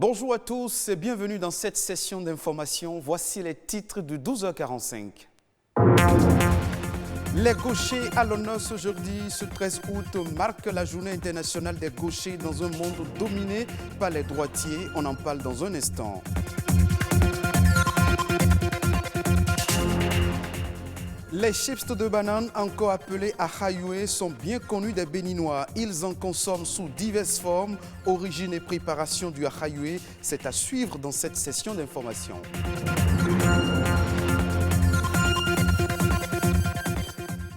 Bonjour à tous et bienvenue dans cette session d'information. Voici les titres de 12h45. Les gauchers à l'honneur ce jeudi, ce 13 août, marque la journée internationale des gauchers dans un monde dominé par les droitiers. On en parle dans un instant. Les chips de banane, encore appelés ahayoué, sont bien connus des Béninois. Ils en consomment sous diverses formes. Origine et préparation du ahayoué, c'est à suivre dans cette session d'information.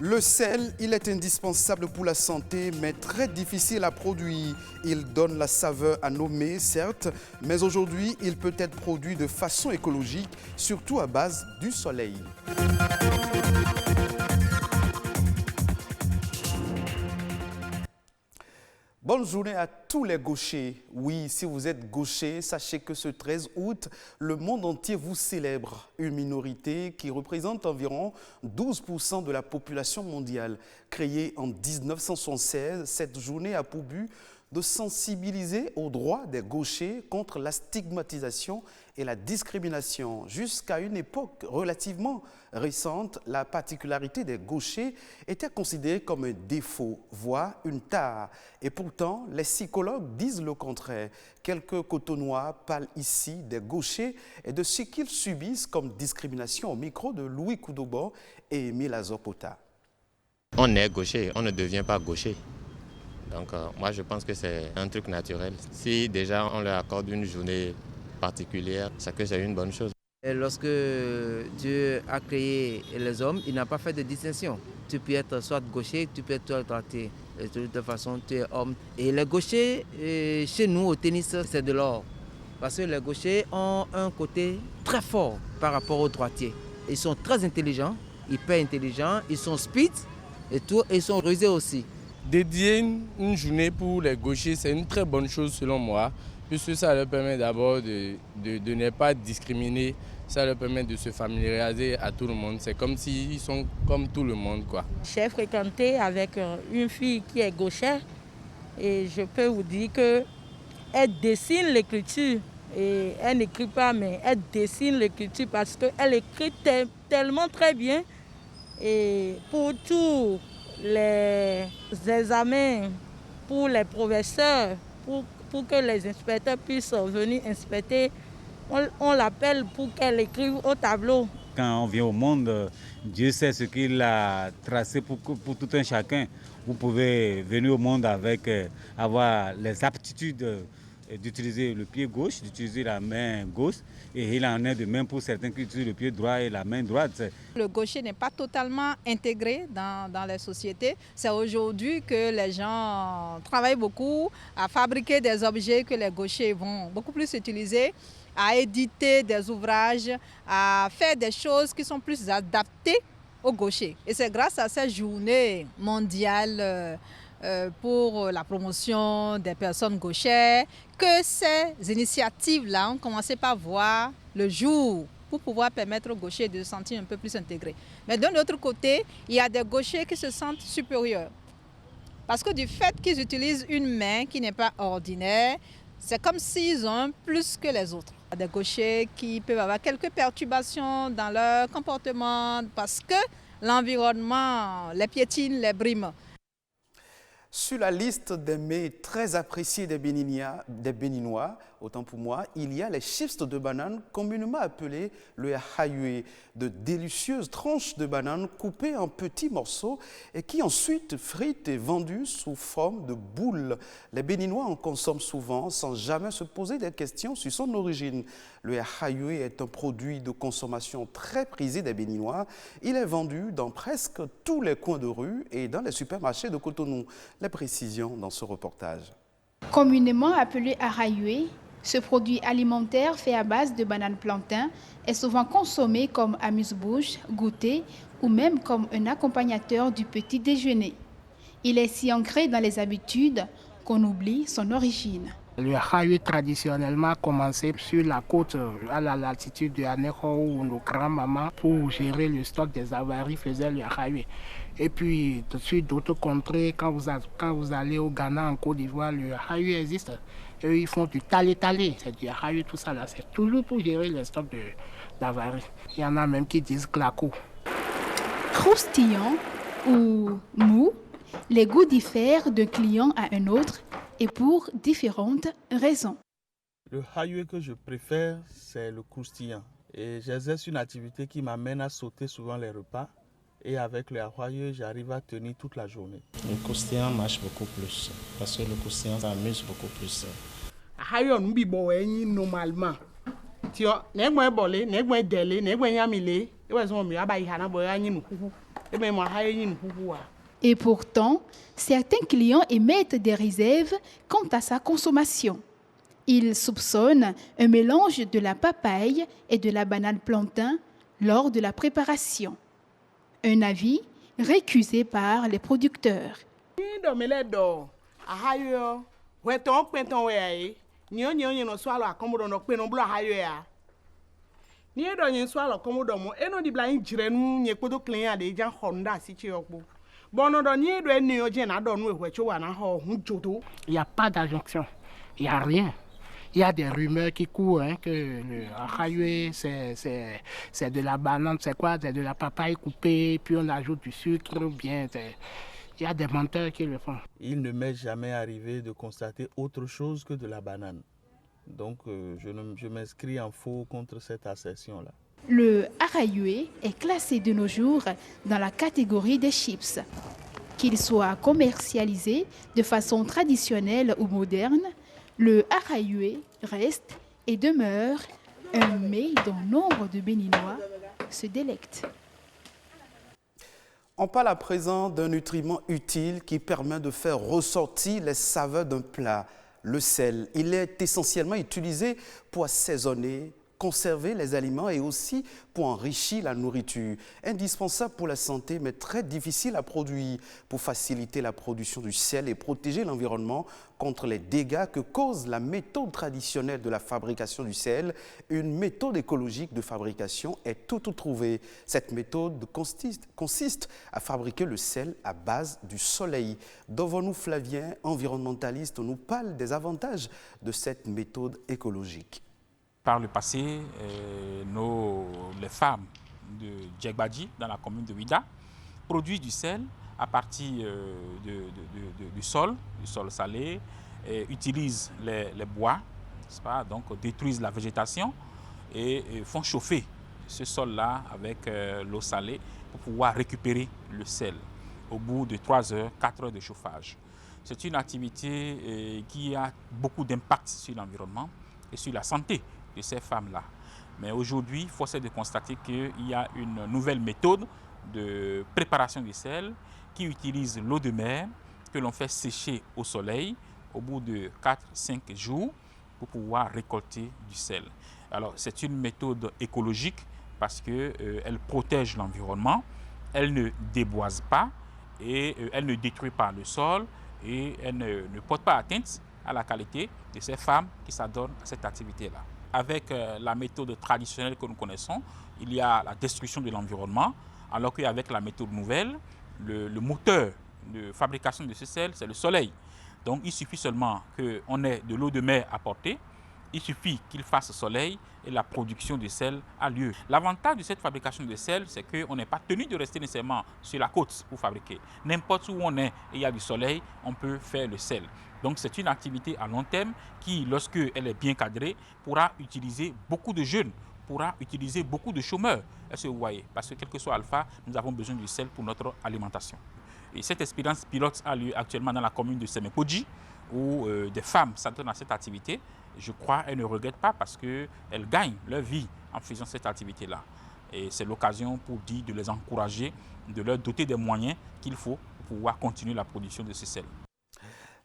Le sel, il est indispensable pour la santé, mais très difficile à produire. Il donne la saveur à nos mets, certes, mais aujourd'hui, il peut être produit de façon écologique, surtout à base du soleil. Bonne journée à tous les gauchers. Oui, si vous êtes gaucher, sachez que ce 13 août, le monde entier vous célèbre. Une minorité qui représente environ 12% de la population mondiale. Créée en 1976, cette journée a pour but de sensibiliser aux droits des gauchers contre la stigmatisation et la discrimination. Jusqu'à une époque relativement récente, la particularité des gauchers était considérée comme un défaut, voire une tare. Et pourtant, les psychologues disent le contraire. Quelques Cotonois parlent ici des gauchers et de ce qu'ils subissent comme discrimination au micro de Louis Koudoubo et Émile Azopota. On est gaucher, on ne devient pas gaucher. Donc moi je pense que c'est un truc naturel. Si déjà on leur accorde une journée particulière, c'est que c'est une bonne chose. Et lorsque Dieu a créé les hommes, il n'a pas fait de distinction. Tu peux être soit gaucher, tu peux être droitier. De toute façon, tu es homme. Et les gauchers, chez nous au tennis, c'est de l'or. Parce que les gauchers ont un côté très fort par rapport aux droitiers. Ils sont très intelligents, hyper intelligents, ils sont speed et tout, et ils sont rusés aussi. Dédier une journée pour les gauchers, c'est une très bonne chose selon moi, puisque ça leur permet d'abord de ne pas discriminer, ça leur permet de se familiariser à tout le monde. C'est comme s'ils sont comme tout le monde, quoi. J'ai fréquenté avec une fille qui est gauchère et je peux vous dire qu'elle dessine l'écriture. Et elle n'écrit pas, mais elle dessine l'écriture parce qu'elle écrit tellement très bien. Et pour tous les examens, pour les professeurs, pour que les inspecteurs puissent venir inspecter, on l'appelle pour qu'elle écrive au tableau. Quand on vient au monde, Dieu sait ce qu'il a tracé pour tout un chacun. Vous pouvez venir au monde avec, avoir les aptitudes d'utiliser le pied gauche, d'utiliser la main gauche. Et il en est de même pour certains qui utilisent le pied droit et la main droite. Le gaucher n'est pas totalement intégré dans les sociétés. C'est aujourd'hui que les gens travaillent beaucoup à fabriquer des objets que les gauchers vont beaucoup plus utiliser, à éditer des ouvrages, à faire des choses qui sont plus adaptées aux gauchers. Et c'est grâce à cette journée mondiale pour la promotion des personnes gauchères que ces initiatives-là ont commencé par voir le jour pour pouvoir permettre aux gauchers de se sentir un peu plus intégrés. Mais d'un autre côté, il y a des gauchers qui se sentent supérieurs. Parce que du fait qu'ils utilisent une main qui n'est pas ordinaire, c'est comme s'ils ont un plus que les autres. Il y a des gauchers qui peuvent avoir quelques perturbations dans leur comportement parce que l'environnement les piétine, les brime. Sur la liste des mets très appréciés des Béninois, autant pour moi, il y a les chips de banane, communément appelés le ahayoué, de délicieuses tranches de banane coupées en petits morceaux et qui ensuite frites et vendues sous forme de boules. Les Béninois en consomment souvent sans jamais se poser des questions sur son origine. Le ahayoué est un produit de consommation très prisé des Béninois. Il est vendu dans presque tous les coins de rue et dans les supermarchés de Cotonou. Les précisions dans ce reportage. Communément appelé ahayoué, ce produit alimentaire fait à base de bananes plantain est souvent consommé comme amuse-bouche, goûter ou même comme un accompagnateur du petit déjeuner. Il est si ancré dans les habitudes qu'on oublie son origine. Le ahayoué traditionnellement a commencé sur la côte à la latitude de Anéro où nos grands-mamans, pour gérer le stock des avaries, faisaient le ahayoué. Et puis, tout de suite, d'autres contrées, quand vous allez au Ghana, en Côte d'Ivoire, le ahayoué existe. Eux, ils font du talé-talé, c'est du Ahayue, tout ça là. C'est toujours pour gérer les stocks d'avaries. Il y en a même qui disent claco. Croustillant ou mou, les goûts diffèrent d'un client à un autre et pour différentes raisons. Le Ahayue que je préfère, c'est le croustillant. Et j'exerce une activité qui m'amène à sauter souvent les repas. Et avec le Ahayue, j'arrive à tenir toute la journée. Le croustillant marche beaucoup plus parce que le croustillant s'amuse beaucoup plus. Ahayue, on dit normalement. Et pourtant, certains clients émettent des réserves quant à sa consommation. Ils soupçonnent un mélange de la papaye et de la banane plantain lors de la préparation. Un avis récusé par les producteurs. Il n'y a pas d'injonction, il n'y a rien. Il y a des rumeurs qui courent que le Ahayue, c'est de la banane, c'est quoi? C'est de la papaye coupée, puis on ajoute du sucre ou bien... Il y a des menteurs qui le font. Il ne m'est jamais arrivé de constater autre chose que de la banane. Donc je m'inscris en faux contre cette assertion-là. Le Ahayue est classé de nos jours dans la catégorie des chips. Qu'il soit commercialisé de façon traditionnelle ou moderne, le Ahayue reste et demeure un mets dont nombre de Béninois se délectent. On parle à présent d'un nutriment utile qui permet de faire ressortir les saveurs d'un plat, le sel. Il est essentiellement utilisé pour assaisonner, conserver les aliments et aussi pour enrichir la nourriture. Indispensable pour la santé, mais très difficile à produire. Pour faciliter la production du sel et protéger l'environnement contre les dégâts que cause la méthode traditionnelle de la fabrication du sel, une méthode écologique de fabrication est tout trouvée. Cette méthode consiste à fabriquer le sel à base du soleil. Dovonou Flavien, environnementaliste, nous parle des avantages de cette méthode écologique. Par le passé, les femmes de Djegbadji, dans la commune de Ouida, produisent du sel à partir du sol salé, utilisent les bois, donc détruisent la végétation et font chauffer ce sol-là avec l'eau salée pour pouvoir récupérer le sel au bout de 3 heures, 4 heures de chauffage. C'est une activité qui a beaucoup d'impact sur l'environnement et sur la santé de ces femmes-là. Mais aujourd'hui, force est de constater qu'il y a une nouvelle méthode de préparation du sel qui utilise l'eau de mer que l'on fait sécher au soleil au bout de 4-5 jours pour pouvoir récolter du sel. Alors, c'est une méthode écologique parce qu'elle protège l'environnement, elle ne déboise pas et elle ne détruit pas le sol et elle ne porte pas atteinte à la qualité de ces femmes qui s'adonnent à cette activité-là. Avec la méthode traditionnelle que nous connaissons, il y a la destruction de l'environnement, alors qu'avec la méthode nouvelle, le moteur de fabrication de ce sel, c'est le soleil. Donc il suffit seulement qu'on ait de l'eau de mer à porter, il suffit qu'il fasse soleil et la production de sel a lieu. L'avantage de cette fabrication de sel, c'est qu'on n'est pas tenu de rester nécessairement sur la côte pour fabriquer. N'importe où on est et il y a du soleil, on peut faire le sel. Donc c'est une activité à long terme qui, lorsqu'elle est bien cadrée, pourra utiliser beaucoup de jeunes, pourra utiliser beaucoup de chômeurs. Est-ce que vous voyez? Parce que quel que soit Alpha, nous avons besoin du sel pour notre alimentation. Et cette expérience pilote a lieu actuellement dans la commune de Semekodji, où des femmes s'adonnent à cette activité. Je crois qu'elles ne regrettent pas parce qu'elles gagnent leur vie en faisant cette activité-là. Et c'est l'occasion pour dire de les encourager, de leur doter des moyens qu'il faut pour pouvoir continuer la production de ce sel.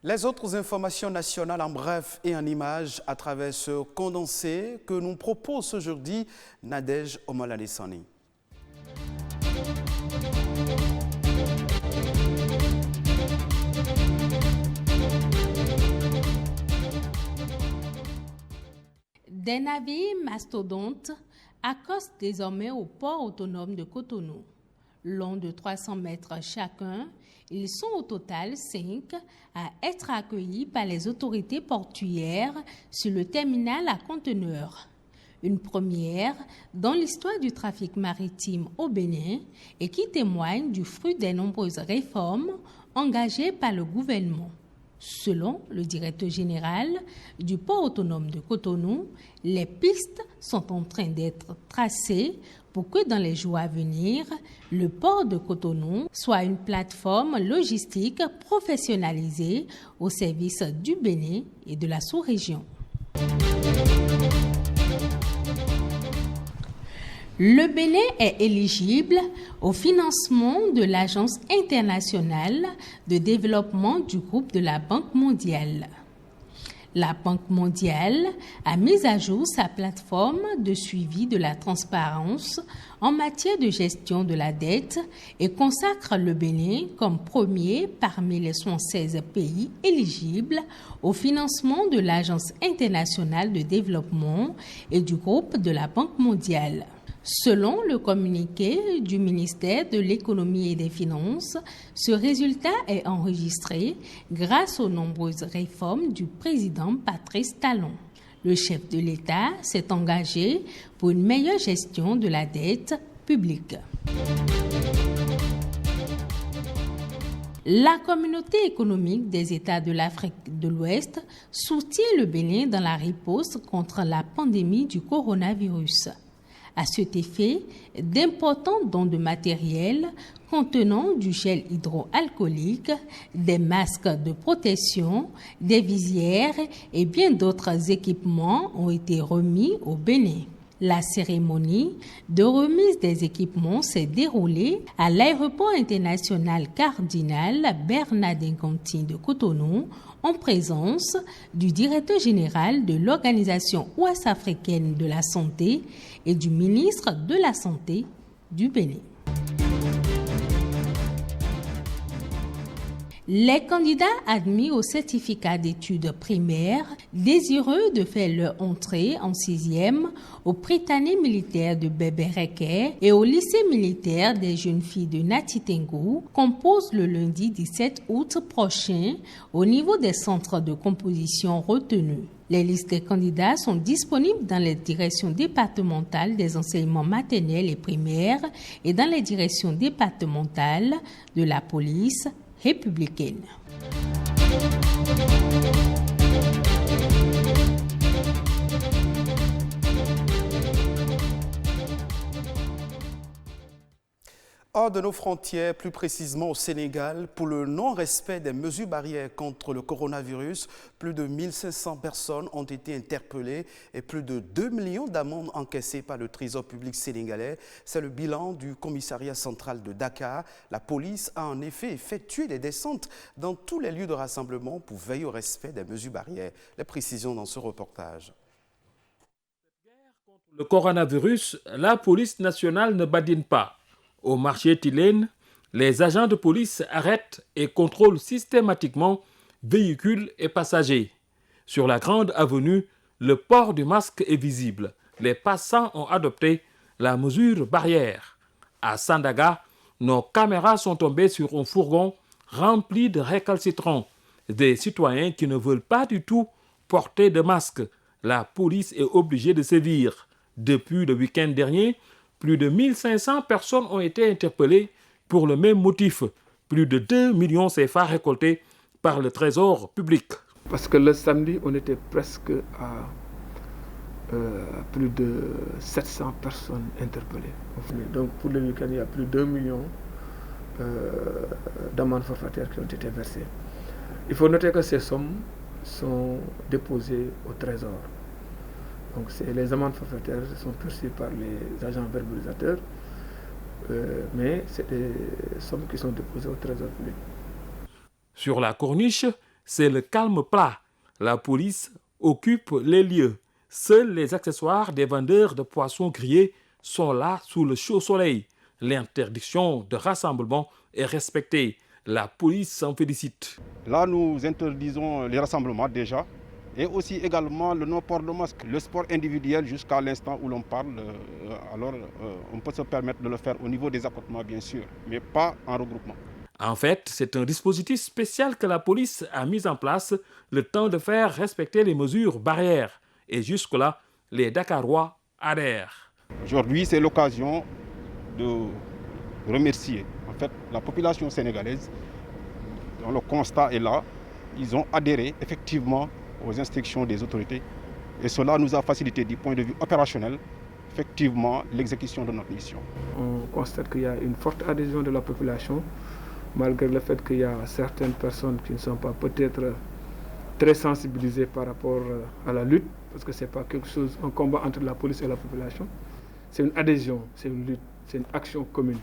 Les autres informations nationales en bref et en images à travers ce condensé que nous propose aujourd'hui Nadège Omolalesani. Des navires mastodontes accostent désormais au port autonome de Cotonou. Long de 300 mètres chacun, ils sont au total 5 à être accueillis par les autorités portuaires sur le terminal à conteneurs. Une première dans l'histoire du trafic maritime au Bénin et qui témoigne du fruit des nombreuses réformes engagées par le gouvernement. Selon le directeur général du port autonome de Cotonou, les pistes sont en train d'être tracées pour que dans les jours à venir, le port de Cotonou soit une plateforme logistique professionnalisée au service du Bénin et de la sous-région. Le Bénin est éligible au financement de l'Agence internationale de développement du groupe de la Banque mondiale. La Banque mondiale a mis à jour sa plateforme de suivi de la transparence en matière de gestion de la dette et consacre le Bénin comme premier parmi les 116 pays éligibles au financement de l'Agence internationale de développement et du groupe de la Banque mondiale. Selon le communiqué du ministère de l'Économie et des Finances, ce résultat est enregistré grâce aux nombreuses réformes du président Patrice Talon. Le chef de l'État s'est engagé pour une meilleure gestion de la dette publique. La communauté économique des États de l'Afrique de l'Ouest soutient le Bénin dans la riposte contre la pandémie du coronavirus. À cet effet, d'importants dons de matériel contenant du gel hydroalcoolique, des masques de protection, des visières et bien d'autres équipements ont été remis au Bénin. La cérémonie de remise des équipements s'est déroulée à l'aéroport international Cardinal Bernardin-Conti de Cotonou en présence du directeur général de l'Organisation ouest-africaine de la santé et du ministre de la Santé du Bénin. Les candidats admis au certificat d'études primaires, désireux de faire leur entrée en 6e au Prytanée militaire de Bébéréké et au lycée militaire des jeunes filles de Natitengu, composent le lundi 17 août prochain au niveau des centres de composition retenus. Les listes des candidats sont disponibles dans les directions départementales des enseignements maternels et primaires et dans les directions départementales de la police républicaine. Hors de nos frontières, plus précisément au Sénégal, pour le non-respect des mesures barrières contre le coronavirus, plus de 1500 personnes ont été interpellées et plus de 2 millions d'amendes encaissées par le Trésor public sénégalais. C'est le bilan du commissariat central de Dakar. La police a en effet effectué des descentes dans tous les lieux de rassemblement pour veiller au respect des mesures barrières. Les précisions dans ce reportage. Le coronavirus, la police nationale ne badine pas. Au marché Tilène, les agents de police arrêtent et contrôlent systématiquement véhicules et passagers. Sur la grande avenue, le port du masque est visible. Les passants ont adopté la mesure barrière. À Sandaga, nos caméras sont tombées sur un fourgon rempli de récalcitrants, des citoyens qui ne veulent pas du tout porter de masque. La police est obligée de sévir. Depuis le week-end dernier, plus de 1500 personnes ont été interpellées pour le même motif. Plus de 2 millions CFA récoltés par le Trésor public. Parce que le samedi, on était presque à plus de 700 personnes interpellées. Donc pour le week-end, il y a plus de 2 millions d'amendes forfaitaires qui ont été versées. Il faut noter que ces sommes sont déposées au Trésor. Donc les amendes forfaitaires sont perçues par les agents verbalisateurs, mais c'est des sommes qui sont déposées au Trésor public. Sur la corniche, c'est le calme plat. La police occupe les lieux. Seuls les accessoires des vendeurs de poissons grillés sont là sous le chaud soleil. L'interdiction de rassemblement est respectée. La police s'en félicite. Là, nous interdisons les rassemblements déjà. Et aussi également le non-port de masque. Le sport individuel jusqu'à l'instant où l'on parle, on peut se permettre de le faire au niveau des accotements bien sûr, mais pas en regroupement. En fait, c'est un dispositif spécial que la police a mis en place le temps de faire respecter les mesures barrières. Et jusque-là, les Dakarois adhèrent. Aujourd'hui, c'est l'occasion de remercier en fait, la population sénégalaise. Dont le constat est là. Ils ont adhéré effectivement aux instructions des autorités. Et cela nous a facilité du point de vue opérationnel, effectivement, l'exécution de notre mission. On constate qu'il y a une forte adhésion de la population, malgré le fait qu'il y a certaines personnes qui ne sont pas peut-être très sensibilisées par rapport à la lutte, parce que ce n'est pas quelque chose, un combat entre la police et la population. C'est une adhésion, c'est une lutte, c'est une action commune.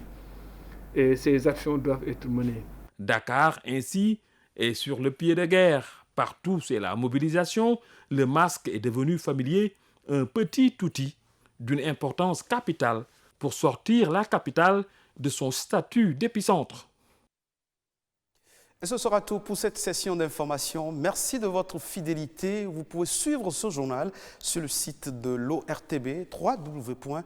Et ces actions doivent être menées. Dakar, ainsi, est sur le pied de guerre. Partout, c'est la mobilisation. Le masque est devenu familier, un petit outil d'une importance capitale pour sortir la capitale de son statut d'épicentre. Et ce sera tout pour cette session d'information. Merci de votre fidélité. Vous pouvez suivre ce journal sur le site de l'ORTB, www.ortb.bj.